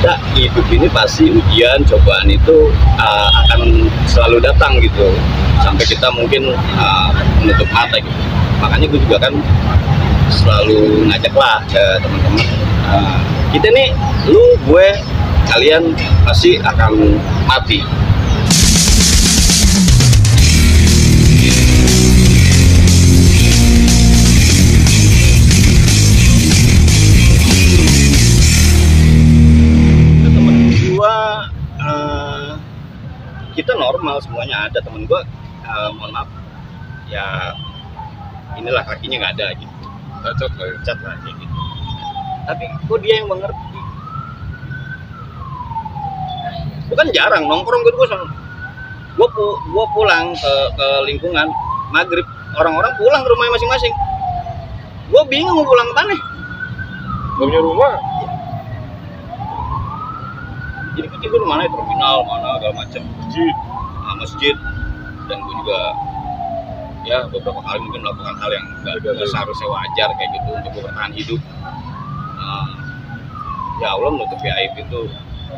ada hidup ini pasti ujian, cobaan itu akan selalu datang gitu, sampai kita mungkin menutup mata gitu. Makanya gue juga kan selalu ngajak lah ke teman-teman, kita nih, lu, gue, kalian pasti akan mati. Kita normal semuanya ada. Temen gue mohon maaf ya, inilah kakinya nggak ada gitu, cacat lah kayak gitu, tapi kok dia yang mengerti. Bukan jarang nongkrong gue sama gue pulang ke lingkungan maghrib, orang-orang pulang ke rumahnya masing-masing, gue bingung mau pulang kemana, gak punya rumah. Jadi gue tidur mana, terminal mana, segala macam, masjid. Dan gue juga ya beberapa kali mungkin melakukan hal yang nggak seharusnya wajar kayak gitu untuk bertahan hidup. Ya Allah menutupi aib itu,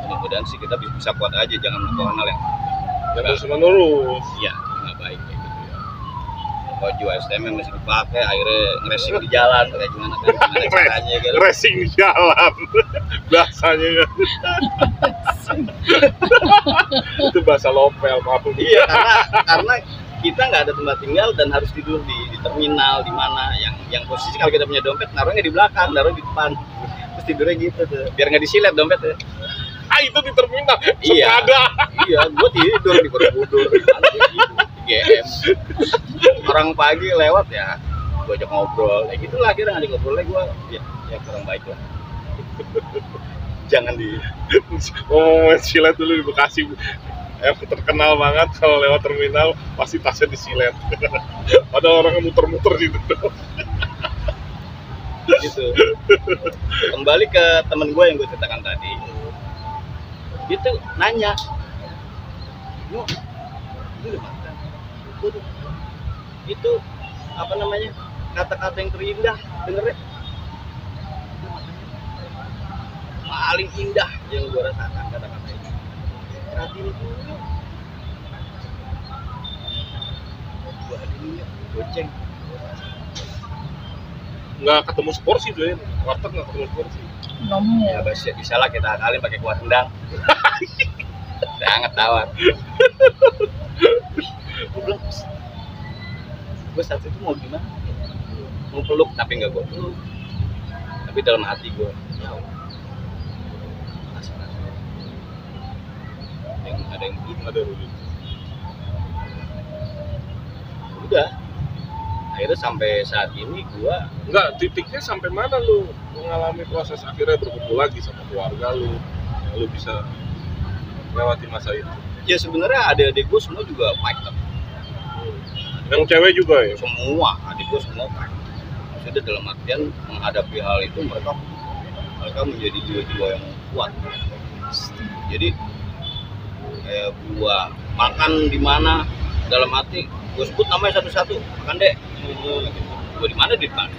mudah-mudahan sih kita bisa kuat aja, jangan melakukan hal yang terus menerus. Iya, nggak baik kayak gitu ya. Baju STM yang masih dipakai, akhirnya nge-racing di jalan kayak gimana caranya gitu. Racing di jalan bahasanya itu bahasa lokal, maaf. Iya, karena kita nggak ada tempat tinggal dan harus tidur di terminal, di mana yang posisi kalau kita punya dompet naruhnya di belakang, naruh di depan, terus tidurnya gitu tuh biar nggak disilet dompetnya. Itu di terminal Iya, sepeda. iya, gue tidur di Borobudur, di GM. Orang pagi lewat ya, gue ajak ngobrol, kayak gitulah. Akhirnya ngajak ngobrolnya gue ya kurang baik lah. Jangan di Ngomong silet dulu di Bekasi, terkenal banget kalau lewat terminal pasti tasnya disilet. Ada orang yang muter-muter gitu. gitu. Kembali ke temen gue yang gue ceritakan tadi, dia tuh nanya, lu udah makan? Itu apa namanya, kata-kata yang terindah dengernya, paling indah yang gue rasakan kata-kata itu. Perhatiin dulu, gue hadirin ya, goceng. Nggak ketemu seporsi tuh ya, warteg nggak ketemu seporsi. Ya bisa lah kita akalin pakai kuah rendang. Sangat tawar. Gue bilang, gue saat itu mau gimana? Mau peluk tapi nggak gue peluk. Tapi dalam hati gue, ya Allah, ada yang gitu. Udah. Akhirnya sampai saat ini gue Enggak, titiknya sampai mana lu mengalami proses akhirnya berkumpul lagi sama keluarga lu bisa melewati masa itu? ya sebenarnya adik-adik gue semua juga fighter. Yang cewek juga ya? Semua adik gue semua fighter. Maksudnya dalam artian menghadapi hal itu mereka menjadi jiwa-jiwa yang kuat. Jadi kayak gue makan di mana, dalam hati gue sebut namanya satu-satu, makan dek. Gue di mana di depan.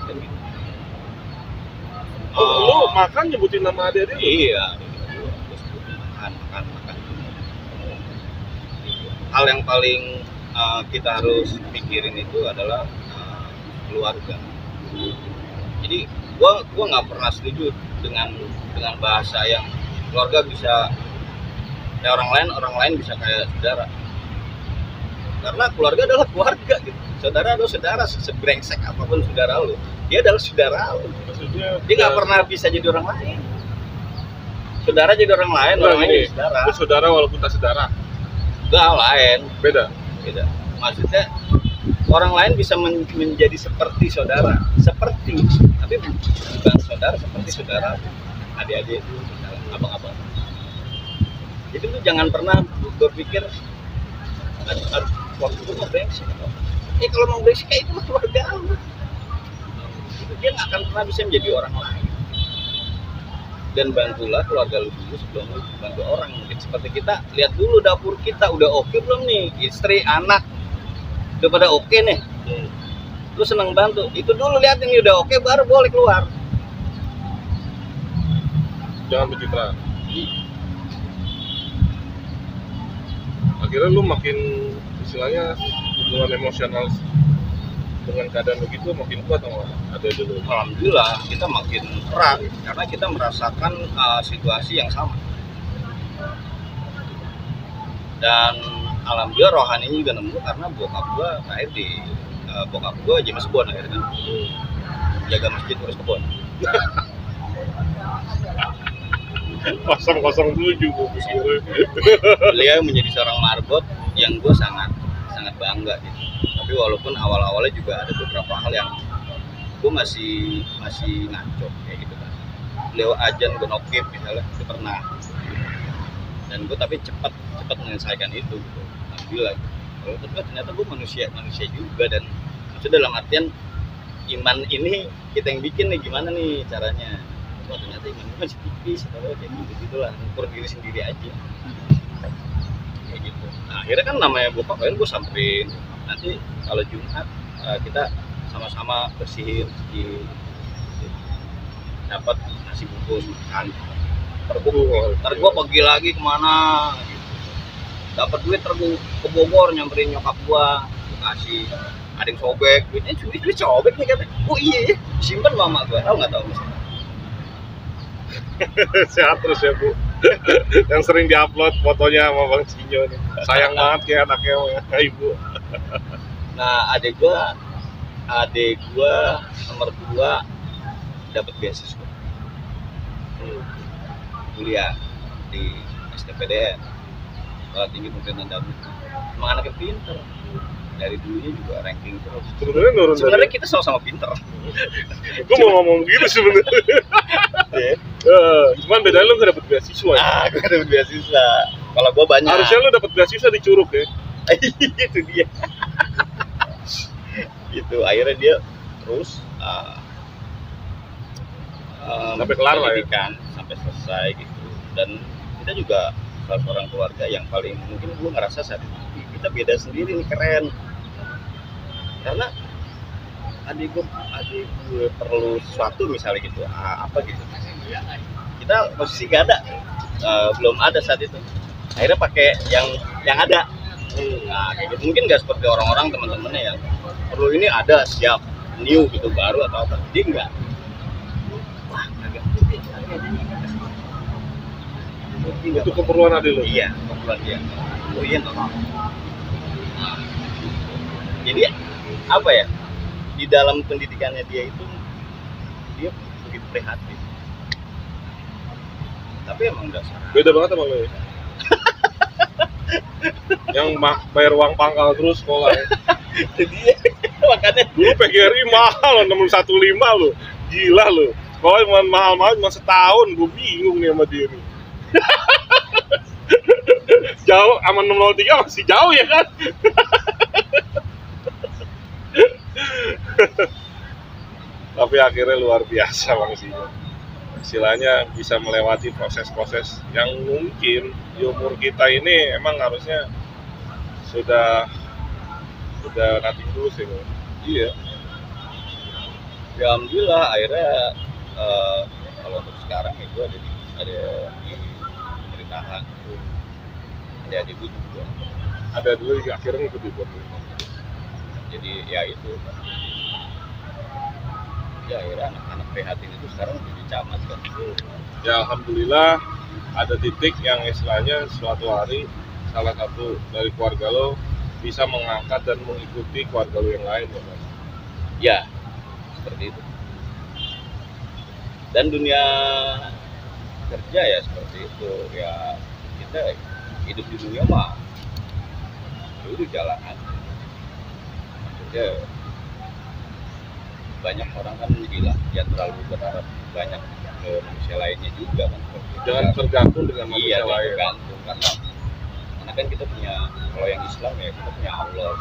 Kan gitu. Lu makan nyebutin nama adik dia? Iya. Makan. Hal yang paling kita harus pikirin itu adalah keluarga. Jadi gua nggak pernah setuju dengan bahasa yang keluarga bisa kayak orang lain bisa kayak saudara. Karena keluarga adalah keluarga gitu. Saudara adalah saudara, sebrengsek apapun saudara lu, dia adalah saudara lu. Maksudnya Dia nggak pernah bisa jadi orang lain. Saudara jadi orang lain, orang lain jadi saudara. Itu saudara walaupun tak saudara. Enggak, lain. Beda. Maksudnya orang lain bisa menjadi seperti saudara, tapi bukan saudara seperti saudara, adik-adik itu, abang-abang. Jadi lu jangan pernah berpikir waktu itu mau brengsek. Kalau mau brengsek itu mah keluarga lu. Dia nggak akan pernah bisa menjadi orang lain. Dan bantulah keluarga lu dulu sebelum lu bantu orang. Mungkin seperti kita, lihat dulu dapur kita udah oke belum nih, istri, anak udah pada oke nih. Lu seneng bantu, itu dulu lihat ini udah oke, baru boleh keluar. jangan pencitraan. Akhirnya lu makin istilahnya hubungan emosional dengan keadaan begitu makin kuat atau enggak? Ada dulu. Alhamdulillah kita makin erat karena kita merasakan situasi yang sama. Dan alhamdulillah rohaninya juga nemu karena bokap gua lahir di bokap gua James Bond akhirnya kan. Jaga masjid terus kebun. 007 Beliau menjadi seorang marbot yang gue sangat bangga gitu. Tapi walaupun awal-awalnya juga ada beberapa hal yang gue masih ngaco kayak gitu kan. Beliau ajan gue nokip misalnya itu pernah. Dan gue tapi cepat menyelesaikan itu gitu. Alhamdulillah. Kalau ternyata gue manusia juga, dan itu dalam artian iman ini kita yang bikin nih, gimana nih caranya. Wah ternyata iman gue masih tipis atau kayak gitu lah, ngukur diri sendiri aja kayak gitu. Nah akhirnya kan namanya bokap kan gue samperin, nanti kalau Jumat kita sama-sama bersihin masjid, dapat nasi bungkus makan, ntar gue pergi lagi kemana gitu. Dapat duit ntar gue ke Bogor nyamperin nyokap gue kasih, ada yang sobek duitnya, duit sobek nih katanya. Oh iya simpen mama gue, tahu nggak tahu misalnya. Sehat terus ya Bu. Yang sering diupload fotonya sama Bang Sinyo nih. Sayang banget kayak anaknya sama Ibu. Nah adik gua nomor 2 dapat beasiswa kuliah di STPDN, Sekolah Tinggi Pemerintahan Dalam Negeri. Emang anaknya pinter, dari dulunya juga ranking terus. Sebenarnya kita sama-sama pinter. Gue mau ngomong gitu sebenarnya. Cuman bedanya lu gak dapet beasiswa ya? Gue dapet beasiswa. Kalau gue banyak. Harusnya lu dapet beasiswa di Curug ya? Itu dia. Itu akhirnya dia terus sampai kelar lah ya? Sampai selesai gitu. Dan kita juga salah seorang keluarga yang paling mungkin gue ngerasa saat itu kita beda sendiri nih, keren. Karena adik gue perlu sesuatu misalnya gitu, apa gitu, kita posisi gak ada, belum ada saat itu, akhirnya pakai yang ada. Nah kayak gitu. Mungkin nggak seperti orang-orang teman-temannya yang perlu ini ada siap new gitu baru atau apa, dia enggak. Wah agak itu keperluan adik lo? Iya, keperluan dia. Oh iya nggak mau. Jadi apa ya, di dalam pendidikannya dia itu dia begitu prihatin, tapi emang dasar beda banget sama lo ya. Yang bayar uang pangkal terus sekolah ya. Jadi makanya dulu PGRI mahal loh, 615 lo, gila lo. Sekolah cuma mahal-mahal cuma setahun, gue bingung nih sama dia nih. Jauh sama 603 masih jauh ya kan. Tapi akhirnya luar biasa Bang Sinyo. Istilahnya bisa melewati proses-proses yang mungkin di umur kita ini emang harusnya sudah nothing tulus ya. Iya. Ya alhamdulillah akhirnya kalau untuk sekarang itu ada di pemerintahan, ada adik gue juga. Ada dulu akhirnya ikut di Jadi ya itu. Ya akhirnya anak-anak prihatin itu sekarang jadi camat kan. Ya alhamdulillah ada titik yang istilahnya suatu hari salah satu dari keluarga lo bisa mengangkat dan mengikuti keluarga lo yang lain ya Mas. Ya seperti itu. Dan dunia kerja ya seperti itu ya, kita hidup di dunia mah itu jalan aja. Maksudnya banyak orang kan gila ya, terlalu berharap banyak ke manusia lainnya juga kan. Jangan tergantung dengan manusia lain. Tergantung karena kan kita punya, kalau yang Islam ya kita punya Allah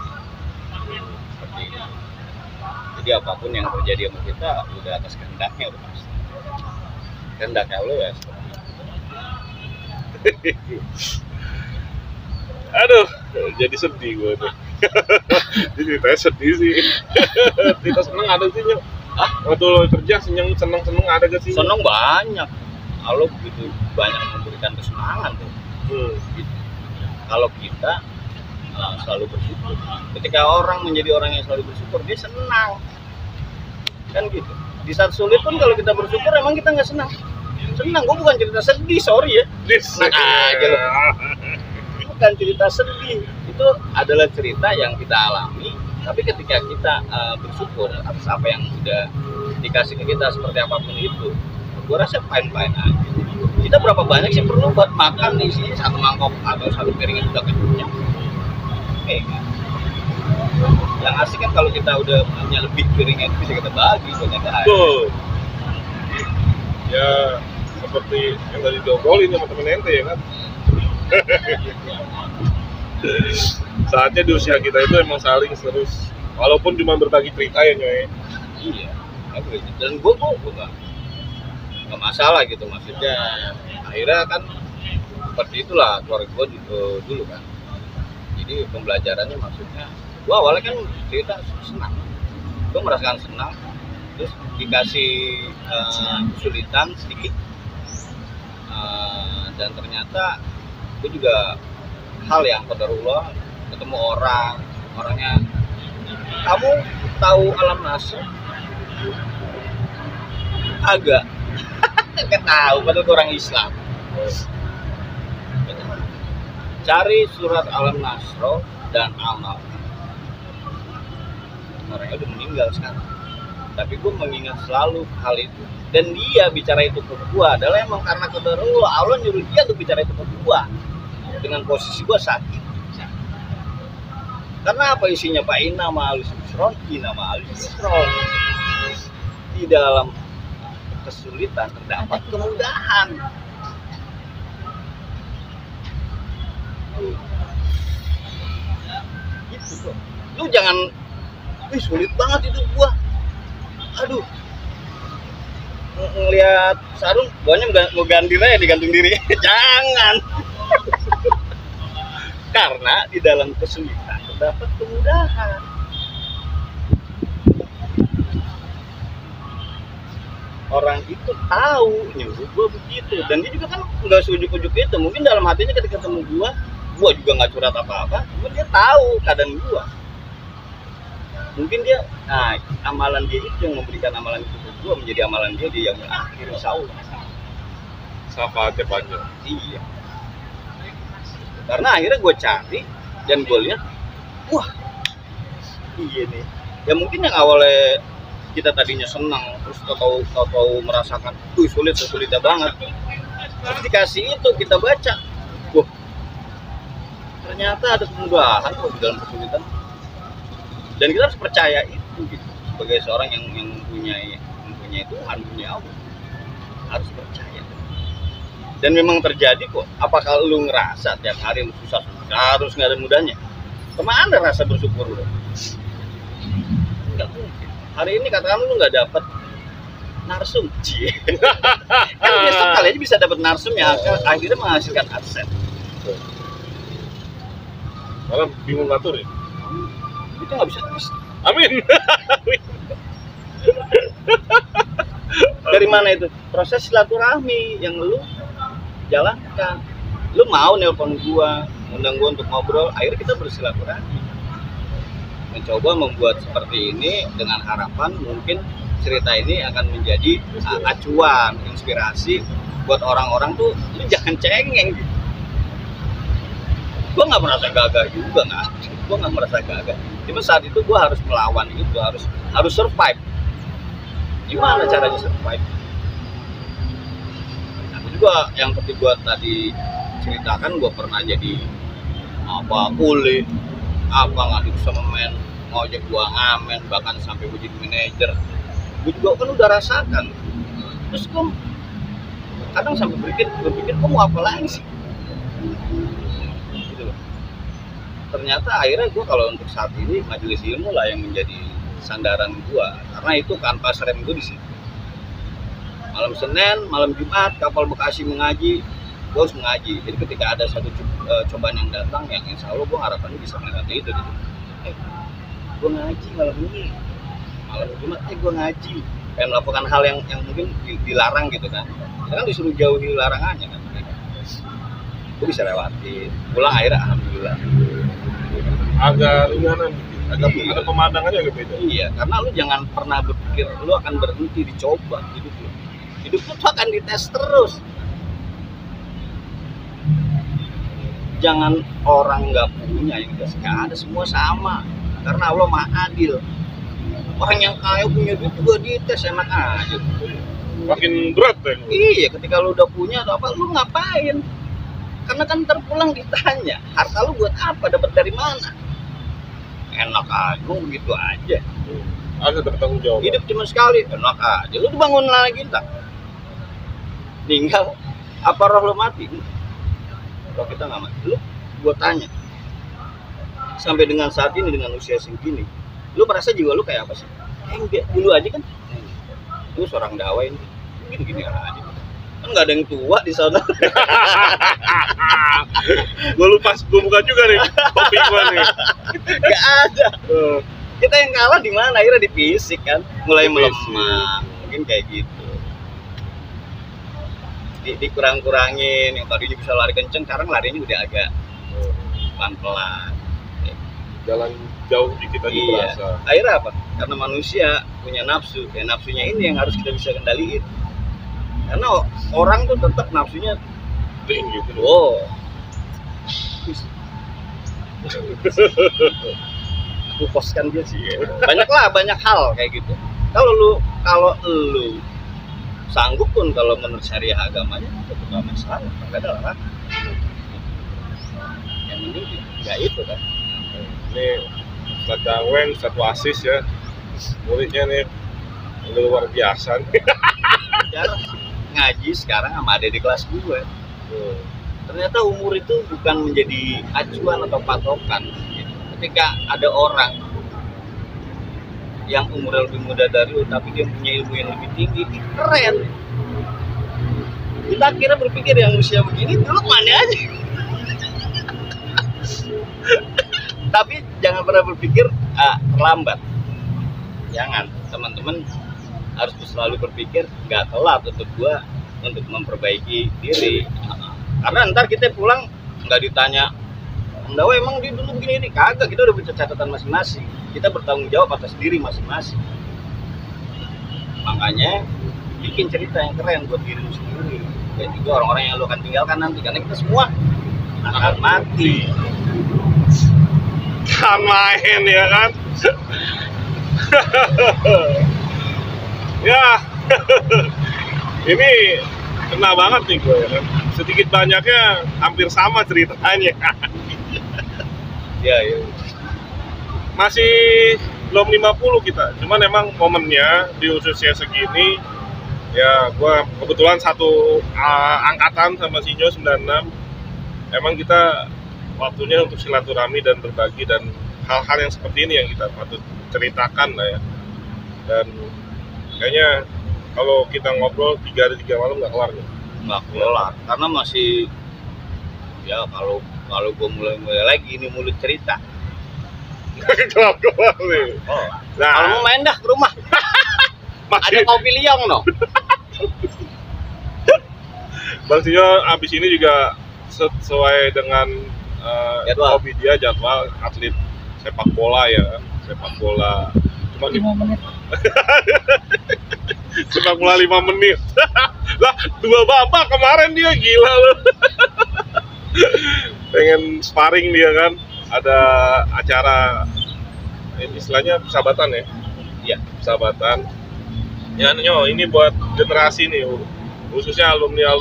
seperti itu. Jadi apapun yang terjadi sama kita udah atas kehendaknya, udah pasti. Kehendaknya Allah ya seperti itu. Aduh, jadi sedih gue tuh. Jadi ceritanya sedih sih. Cerita seneng ada sih Nyok. Waktu lo kerja seneng ada gak sih? Seneng banyak. Allah begitu banyak memberikan kesenangan tuh. Gitu. Kalau kita selalu bersyukur, ketika orang menjadi orang yang selalu bersyukur, dia senang, kan gitu. Di saat sulit pun kalau kita bersyukur, emang kita nggak senang. Senang, gue bukan cerita sedih, sorry ya. Senang aja loh. Bukan cerita sedih, itu adalah cerita yang kita alami. Tapi ketika kita bersyukur atas apa yang sudah dikasih ke kita, seperti apapun itu, gue rasa fine-fine aja. Kita berapa banyak sih perlu buat makan isinya satu mangkok atau satu piring itu udah kenyang. Gitu. Yang asik kan kalau kita udah punya lebih piringnya itu bisa kita bagi banyak aja. Tuh. Ya seperti yang tadi diobrolin sama temen ente ya kan. Saatnya di usia kita itu emang saling terus, walaupun cuma berbagi cerita ya nyoy. Iya, dan gue nggak masalah gitu, maksudnya akhirnya kan seperti itulah keluarga gue dulu kan. Jadi pembelajarannya maksudnya, gue awalnya kan cerita senang, gue merasakan senang, terus dikasih kesulitan sedikit, dan ternyata gue juga hal yang qadarullah, ketemu orangnya, kamu tahu alam nasr? Agak nggak tahu, padahal orang Islam. Cari surat alam nasr dan amal. Orangnya udah meninggal sekarang, tapi gue mengingat selalu hal itu. Dan dia bicara itu ke gue adalah emang karena qadarullah, Allah nyuruh dia untuk bicara itu ke gue dengan posisi gue sakit. Karena apa isinya? Pak Inna ma'al yusron, Inna ma'al yusron. Di dalam kesulitan terdapat kemudahan. Gitu kok. Lu jangan, sulit banget itu gua. Aduh. Ngelihat sarung, guanya mau ganti aja digantung diri. Jangan. Karena di dalam kesulitan terdapat kemudahan. Orang itu tahu nyuruh gue begitu, dan dia juga kan nggak setuju-ujuk itu. Mungkin dalam hatinya ketika ketemu gue juga nggak curhat apa-apa, cuma dia tahu keadaan gue. Mungkin dia, amalan dia itu yang memberikan amalan itu ke gue, menjadi amalan dia di yang akhir, insya Allah. Syafaatnya panjang. Iya. Karena akhirnya gue cari dan gue lihat, wah, iya nih. Ya mungkin yang awalnya kita tadinya senang, terus tahu sulitnya banget. Terus dikasih itu, kita baca, wah, ternyata ada kemudahan kok di dalam kesulitan. Dan kita harus percaya itu gitu. Sebagai seorang yang mempunyai Tuhan, punya Allah, harus percaya. Dan memang terjadi kok. Apakah lu ngerasa tiap hari lu susah harus nggak ada mudahnya? Kemana rasa bersyukur lu? Nggak mungkin. Hari ini katakan lu nggak dapat narsum, kan besok kali aja bisa dapat narsum yang akhirnya menghasilkan adsense. Malah bingung ngatur ya. Itu nggak bisa. Amin. Dari mana itu? Proses silaturahmi yang lu jalankan. Lu mau nelpon gua, undang gua untuk ngobrol, akhirnya kita bersilaturahmi. Mencoba membuat seperti ini dengan harapan mungkin cerita ini akan menjadi acuan, inspirasi buat orang-orang tuh, lu jangan cengeng gitu. Gua nggak merasa gagah juga, gua nggak merasa gagah. Cuma saat itu gua harus melawan itu, harus survive. Gimana caranya survive? Aku juga yang seperti gua tadi ceritakan, gua pernah jadi kuli, ngadu sama men, ngojek gua ngamen, bahkan sampai gua jadi manajer. Gua juga kan udah rasakan. Terus gua kadang sampai berpikir gua mau apa lagi sih? Gitu loh. Ternyata akhirnya gua kalau untuk saat ini majelis ilmu lah yang menjadi sandaran gua, karena itu kanvas rem gua di situ. Malam Senin, malam Jumat, kapal Bekasi mengaji, gue harus mengaji. Jadi ketika ada satu cobaan yang datang, yang insya Allah gue harapannya bisa melewati itu. Gue ngaji malam ini, malam Jumat gue ngaji. pengen melakukan hal yang mungkin dilarang gitu kan, kita kan disuruh jauhi larangannya kan, gue bisa lewatin, pulang akhirnya alhamdulillah. Agak ringanan, agak Iya. ada pemandangannya agak beda. Iya, karena lu jangan pernah berpikir lu akan berhenti dicoba hidup lu. Hidup lu tuh akan dites terus. Jangan orang nggak punya yang nggak ada, semua sama. Karena Allah Maha Adil. Orang yang kaya punya duit juga dites enak aja. Makin berat ya. Iya, ketika lu udah punya atau apa, lu ngapain? Karena kan terpulang ditanya, harta lu buat apa? Dapat dari mana? Enak aja, lu begitu aja. Ada bertanggung jawab. Hidup cuma sekali, enak aja. Lu dibangun lagi tak? Tinggal apa roh lu mati? Roh kita nggak mati. Lu gua tanya, sampai dengan saat ini dengan usia segini, lu merasa jiwa lu kayak apa sih? Enggak, dulu aja kan. Lu seorang dakwah ini, gini-gini aja. Kan nggak ada yang tua di sana. Gue lupa, gue buka juga nih kopi gue nih. Nggak ada. Kita yang kalah di mana? Akhirnya di fisik kan, mulai Di fisik. melemah, mungkin kayak gitu. Dikurang-kurangin, yang tadinya bisa lari kenceng, sekarang larinya udah agak pelan-pelan. Jalan jauh dikit aja Iya. berasa. Akhirnya apa? Karena manusia punya nafsu, kayak nafsunya ini yang harus kita bisa kendaliin. Karena orang tuh tetap nafsunya, Tinggi gitu. oh, aku poskan dia sih. Banyak hal kayak gitu. Kalau lu sanggup pun, kalau menurut syariah agamanya itu nggak masalah, nggak ada larangan. Yang penting ya itu kan. Ini Ustadz Dangwen, Ustadz Wasis ya. Muridnya nih luar biasa nih. Jarang ngaji sekarang sama adik di kelas gue. Ternyata umur itu bukan menjadi acuan atau patokan. Ketika ada orang yang umurnya lebih muda dari lu tapi dia punya ilmu yang lebih tinggi, itu keren. Kita kira berpikir yang usia begini dulu mana aja. Tapi jangan pernah berpikir terlambat. Jangan, teman-teman harus selalu berpikir nggak telat untuk gua untuk memperbaiki diri. Karena ntar kita pulang nggak ditanya, Ndawa emang dia dulu begini, kagak, kita udah baca catatan masing-masing. Kita bertanggung jawab atas diri masing-masing. Makanya bikin cerita yang keren buat diri lu sendiri dan juga orang-orang yang lu akan tinggalkan nanti, karena kita semua akan mati. Kan main ya kan. Ya. Ini kena banget nih gue ya kan. Sedikit banyaknya hampir sama ceritanya. Ya. Masih belum 50 kita. Cuman emang momennya di usia segini ya, gua kebetulan satu angkatan sama Sinyo 96. Emang kita waktunya untuk silaturahmi dan berbagi, dan hal-hal yang seperti ini yang kita patut ceritakan lah ya. Dan kayaknya kalau kita ngobrol 3 hari 3 malam nggak kelar nih. Nggak kelar, karena masih ya kalau gue mulai lagi ini mulut cerita. Kelar nih. Oh. Nah, Kalau mau main dah ke rumah. Ada masih kopi liong no. Bang Sinyo abis ini juga sesuai dengan Jadwal. hobi dia, jadwal atlet sepak bola ya kan, sepak bola cuma 5 menit. sepak bola 5 menit. Lah 2 babak kemarin dia, gila loh. Pengen sparring dia kan, ada acara istilahnya persahabatan ya. Iya. Persahabatan ya. Nyo, ini buat generasi nih, khususnya alumni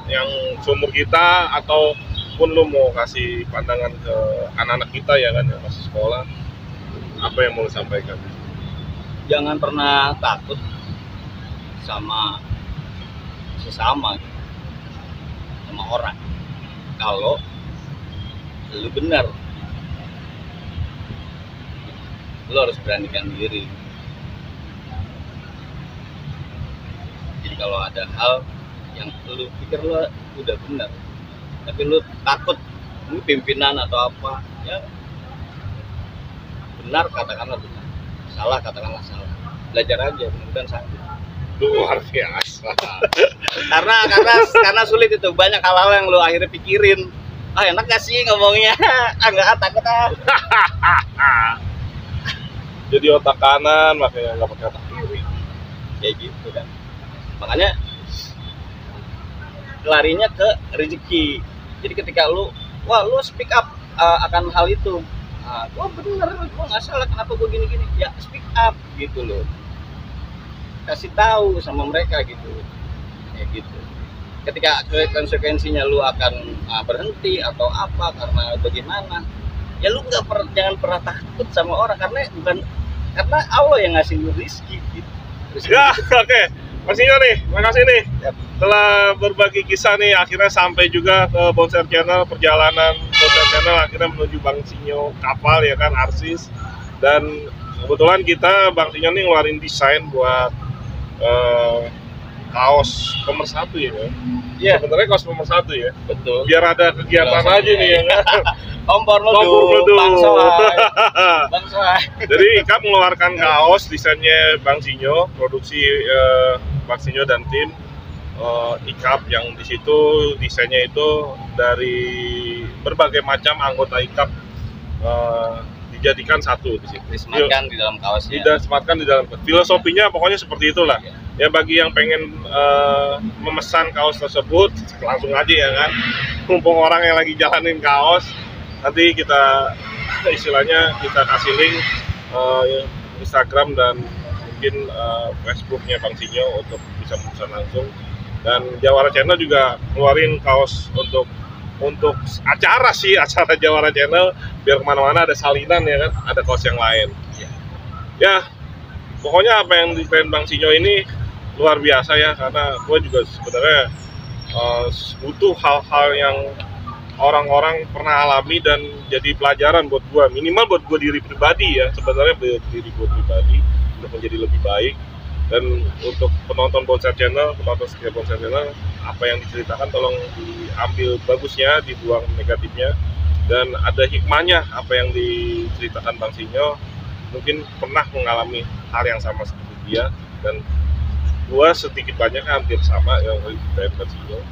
yang seumur kita, ataupun lu mau kasih pandangan ke anak-anak kita ya kan yang masih sekolah, apa yang mau lu sampaikan? Jangan pernah takut sama sesama, sama orang. Kalau lu benar, lu harus beranikan diri. Jadi kalau ada hal yang lu pikir lu udah benar, tapi lu takut, lu pimpinan atau apa, ya benar, katakanlah benar. salah, katakanlah salah, belajar aja, mudah-mudahan sanggup. Luar biasa. karena sulit itu, banyak hal-hal yang lu akhirnya pikirin, enak gak sih ngomongnya, enggak, takut Jadi otak kanan makanya nggak pakai otak kiri, kayak gitu kan. Makanya larinya ke rezeki. Jadi ketika lu speak up akan hal itu, gua bener, gua nggak salah, kenapa gua gini-gini, ya speak up gitu loh, kasih tahu sama mereka gitu, kayak gitu. Ketika konsekuensinya lu akan berhenti atau apa karena bagaimana, ya lu jangan pernah takut sama orang, karena Allah yang ngasih lu rezeki gitu. Ya, oke. Mas Sinyo nih, makasih nih. Yap. Setelah berbagi kisah nih, akhirnya sampai juga ke Bonser Channel, perjalanan Bonser Channel akhirnya menuju Bang Sinyo kapal ya kan, Arsis. Dan kebetulan kita Bang Sinyo nih ngeluarin desain buat kaos pemersatu ya kan? Iya. Sebenarnya kaos pemersatu ya. Betul. Biar ada kegiatan aja nih ya kan. Kompor nuduh, Bang Soai. Jadi IKAP mengeluarkan kaos desainnya Bang Sinyo, produksi Bang Sinyo dan tim IKAP, yang di situ desainnya itu dari berbagai macam anggota IKAP dijadikan satu di situ. Disematkan di dalam kaosnya. Disematkan di dalam. Filosofinya pokoknya seperti itulah. Ya bagi yang pengen memesan kaos tersebut langsung aja ya kan. Mumpung orang yang lagi jalanin kaos, nanti kita istilahnya kita kasih link Instagram dan mungkin Facebooknya Bang Sinyo untuk bisa memesan langsung. Dan Jawara Channel juga keluarin kaos untuk acara Jawara Channel, biar kemana-mana ada salinan ya kan, ada kaos yang lain. Ya pokoknya apa yang diklaim Bang Sinyo ini luar biasa ya, karena gue juga sebenarnya butuh hal-hal yang orang-orang pernah alami dan jadi pelajaran buat gue, minimal buat gue diri pribadi ya, sebenarnya buat diri gue pribadi untuk menjadi lebih baik. Dan untuk penonton Bonser Channel, penonton setia Bonser Channel, apa yang diceritakan tolong diambil bagusnya, dibuang negatifnya, dan ada hikmahnya apa yang diceritakan Bang Sinyo. Mungkin pernah mengalami hal yang sama seperti dia, dan gua sedikit banyak hampir sama yang dari Bang Sinyo.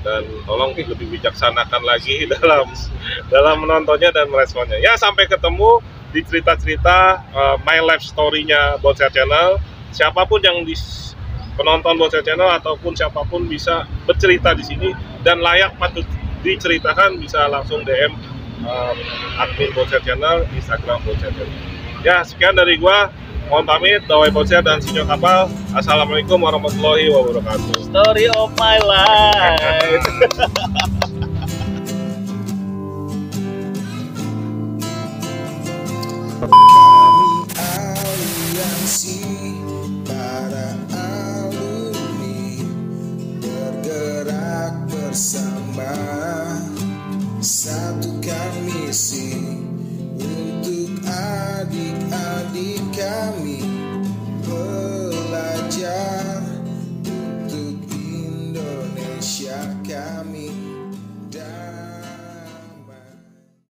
Dan tolong lebih bijaksanakan lagi dalam menontonnya dan meresponnya. Ya, sampai ketemu di cerita-cerita my life story-nya Bonser Channel. Siapapun yang penonton Bonser Channel ataupun siapapun bisa bercerita di sini dan layak patut diceritakan, bisa langsung DM admin Bonser Channel, Instagram Bonser Channel. Ya, sekian dari gua. Mohon pamit, Dawai Bonser dan Sinyo Kapal. Assalamualaikum warahmatullahi wabarakatuh. Story of my life. Kami aliansi para alumni bergerak bersama.